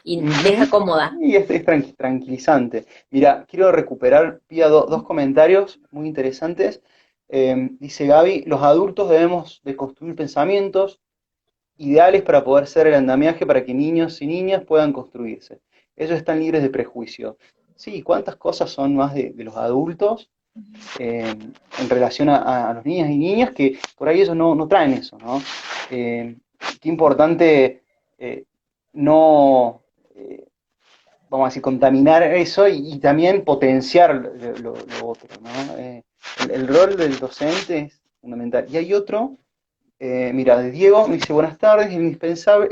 B: y deja
A: Ujú.
B: cómoda.
A: Y es tranquilizante. Mira, quiero recuperar, Pía, dos comentarios muy interesantes. Dice Gaby, los adultos debemos de construir pensamientos ideales para poder ser el andamiaje para que niños y niñas puedan construirse. Ellos están libres de prejuicio. Sí, ¿cuántas cosas son más de los adultos en relación a los niños y niñas que por ahí ellos no traen eso, ¿no? Eh, qué importante no, eh, vamos a decir, contaminar eso y también potenciar lo otro, ¿no? El rol del docente es fundamental. Y hay otro mira, de Diego me dice buenas tardes, es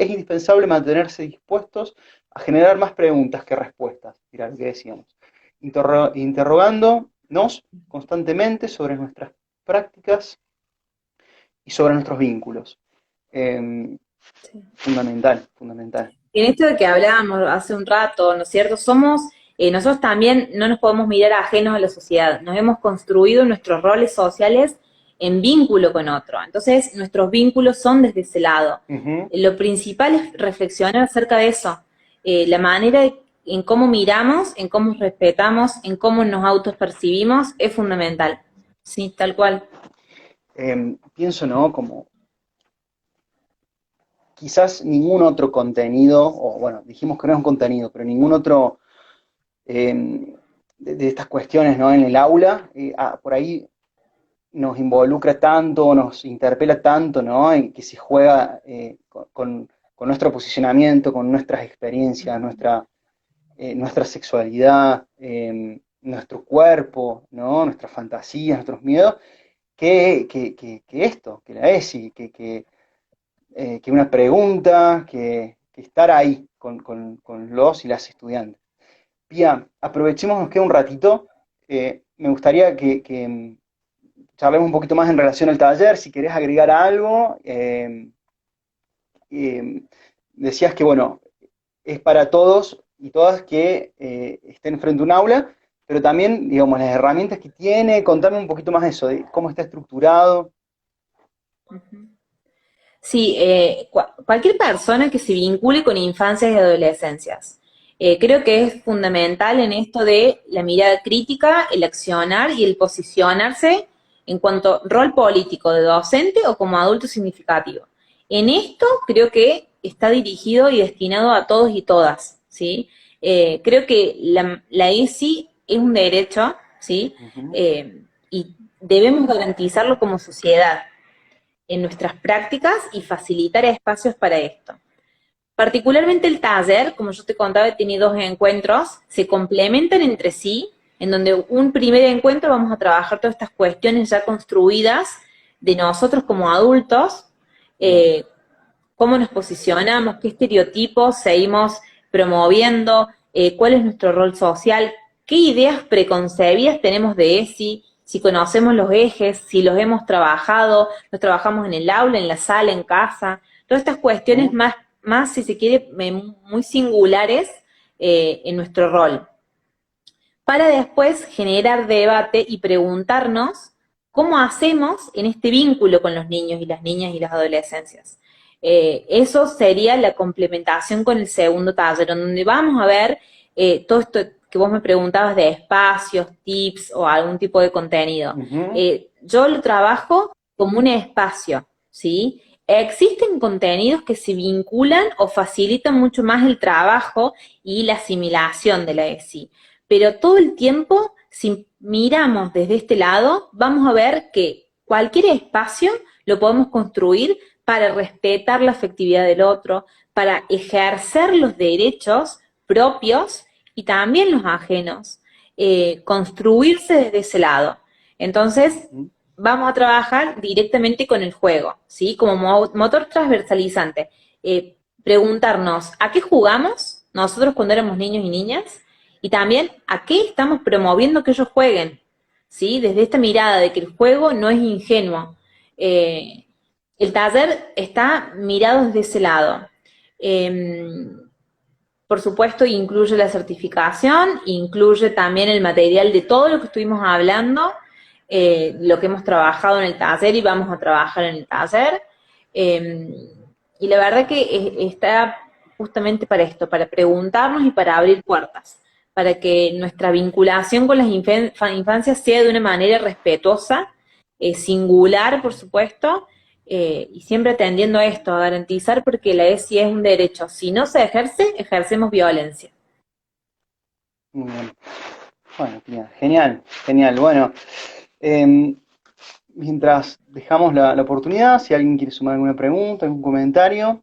A: indispensable mantenerse dispuestos a generar más preguntas que respuestas. Mira lo que decíamos. Interrogándonos constantemente sobre nuestras prácticas y sobre nuestros vínculos. Eh,
B: Sí.
A: fundamental, fundamental.
B: En esto de que hablábamos hace un rato, ¿no es cierto? Nosotros también no nos podemos mirar ajenos a la sociedad. Nos hemos construido nuestros roles sociales en vínculo con otro. Entonces, nuestros vínculos son desde ese lado.
A: Uh -huh.
B: Lo principal es reflexionar acerca de eso. La manera en cómo miramos, en cómo respetamos, en cómo nos autopercibimos es fundamental. Sí, tal cual.
A: Pienso, ¿no? Como quizás ningún otro contenido, o bueno, dijimos que no es un contenido, pero ningún otro de estas cuestiones, ¿no? En el aula, por ahí nos involucra tanto, nos interpela tanto, ¿no? En que se juega con nuestro posicionamiento, con nuestras experiencias, nuestra sexualidad, nuestro cuerpo, ¿no? Nuestras fantasías, nuestros miedos, que esto, que la ESI, que una pregunta, que estar ahí con los y las estudiantes. Pía, aprovechemos, nos queda un ratito. Me gustaría que charlemos un poquito más en relación al taller, si querés agregar algo. Decías que, bueno, es para todos y todas que estén frente a un aula, pero también, digamos, las herramientas que tiene, contame un poquito más de eso, de cómo está estructurado.
B: Sí, cualquier persona que se vincule con infancias y adolescencias. Creo que es fundamental en esto de la mirada crítica, el accionar y el posicionarse en cuanto a rol político de docente o como adulto significativo. En esto creo que está dirigido y destinado a todos y todas, ¿sí? Creo que la ESI es un derecho, ¿sí?
A: Uh -huh.
B: Y debemos garantizarlo como sociedad. en nuestras prácticas y facilitar espacios para esto. Particularmente el taller, como yo te contaba, he tenido 2 encuentros, se complementan entre sí, en donde un primer encuentro vamos a trabajar todas estas cuestiones ya construidas de nosotros como adultos, cómo nos posicionamos, qué estereotipos seguimos promoviendo, cuál es nuestro rol social, qué ideas preconcebidas tenemos de ESI, si conocemos los ejes, si los hemos trabajado, los trabajamos en el aula, en la sala, en casa, todas estas cuestiones más si se quiere, muy singulares en nuestro rol. Para después generar debate y preguntarnos cómo hacemos en este vínculo con los niños y las niñas y las adolescencias. Eso sería la complementación con el segundo taller, donde vamos a ver todo esto que vos me preguntabas de espacios, tips o algún tipo de contenido. Yo lo trabajo como un espacio, ¿sí? Existen contenidos que se vinculan o facilitan mucho más el trabajo y la asimilación de la ESI, pero todo el tiempo, si miramos desde este lado, vamos a ver que cualquier espacio lo podemos construir para respetar la afectividad del otro, para ejercer los derechos propios y también los ajenos, construirse desde ese lado. Entonces, vamos a trabajar directamente con el juego, ¿sí? Como motor transversalizante. Preguntarnos, ¿a qué jugamos nosotros cuando éramos niños y niñas? Y también, ¿a qué estamos promoviendo que ellos jueguen? ¿Sí? Desde esta mirada de que el juego no es ingenuo. El taller está mirado desde ese lado. Por supuesto, incluye la certificación, incluye también el material de todo lo que estuvimos hablando, lo que hemos trabajado en el taller y vamos a trabajar en el taller. Y la verdad que está justamente para esto, para preguntarnos y para abrir puertas, para que nuestra vinculación con las infancias sea de una manera respetuosa, singular, por supuesto, y siempre atendiendo a esto, a garantizar, porque la ESI es un derecho. Si no se ejerce, ejercemos violencia.
A: Muy bien. Bueno, genial, genial. Bueno, mientras dejamos la oportunidad, si alguien quiere sumar alguna pregunta, algún comentario,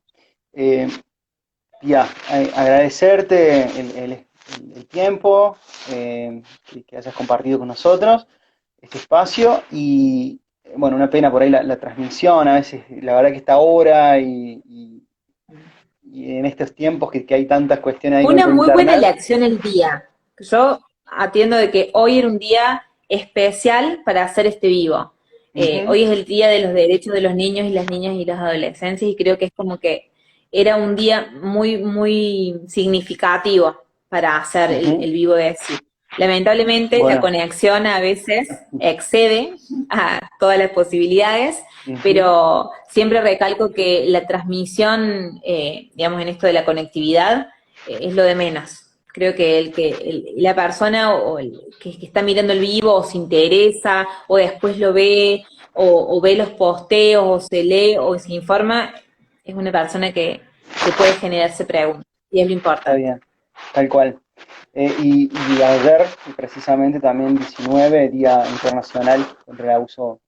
A: agradecerte el tiempo que hayas compartido con nosotros, este espacio, y bueno, una pena por ahí la transmisión, a veces la verdad que esta hora y en estos tiempos que hay tantas cuestiones ahí con
B: Una muy
A: internet.
B: buena elección el día. Yo atiendo de que hoy era un día especial para hacer este vivo. Hoy es el día de los derechos de los niños y las niñas y las adolescencias, y creo que es como que era un día muy, muy significativo para hacer el vivo de ESI. Lamentablemente, la conexión a veces excede a todas las posibilidades, pero siempre recalco que la transmisión, digamos, en esto de la conectividad, es lo de menos. Creo que la persona o el que está mirando el vivo o se interesa o después lo ve o ve los posteos o se lee o se informa, es una persona que puede generarse preguntas y es lo importante.
A: Está bien, tal cual. Y ayer, precisamente también 19, Día Internacional contra el Abuso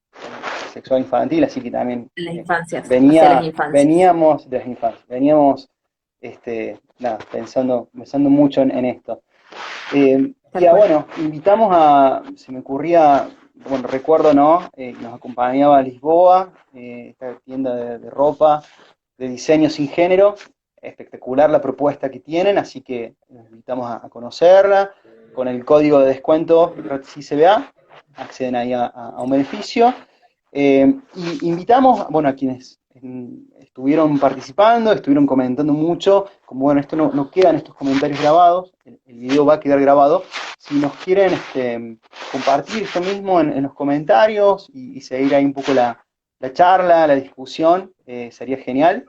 A: Sexual Infantil, así que también
B: En las infancias,
A: veníamos de las infancias, pensando mucho en esto. Bueno, invitamos se me ocurría, bueno, recuerdo, ¿no? Nos acompañaba Lisboa, esta tienda de ropa, de diseño sin género. Espectacular la propuesta que tienen, así que los invitamos a conocerla. Con el código de descuento RATCCBA acceden ahí a un beneficio. Y invitamos, bueno, a quienes estuvieron participando, estuvieron comentando mucho, como bueno, esto no quedan estos comentarios grabados, el video va a quedar grabado. Si nos quieren compartir esto mismo en los comentarios y seguir ahí un poco la charla, la discusión, sería genial.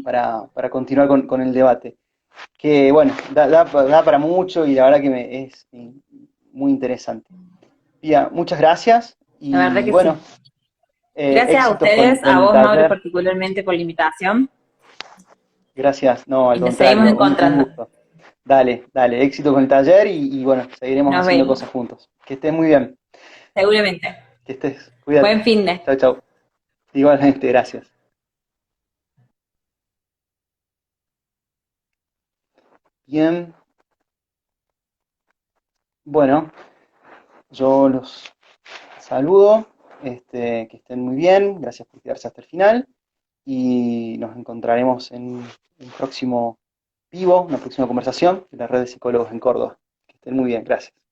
A: Para continuar con el debate, que bueno, da para mucho y la verdad que es muy interesante. Pía, muchas gracias y
B: la verdad que
A: bueno,
B: sí. Gracias a ustedes, a vos, Mauro, particularmente por la invitación.
A: Gracias, no, al
B: y nos
A: contrario,
B: seguimos encontrando.
A: Un gusto. Dale, éxito con el taller y bueno, seguiremos haciendo cosas juntos. Que estés muy bien.
B: Seguramente.
A: Que estés, cuídate.
B: Buen fin de.
A: Chau, chau. Igualmente, gracias. Bien, bueno, yo los saludo, que estén muy bien, gracias por quedarse hasta el final y nos encontraremos en un próximo vivo, una próxima conversación de la red de psicólogos en Córdoba. Que estén muy bien, gracias.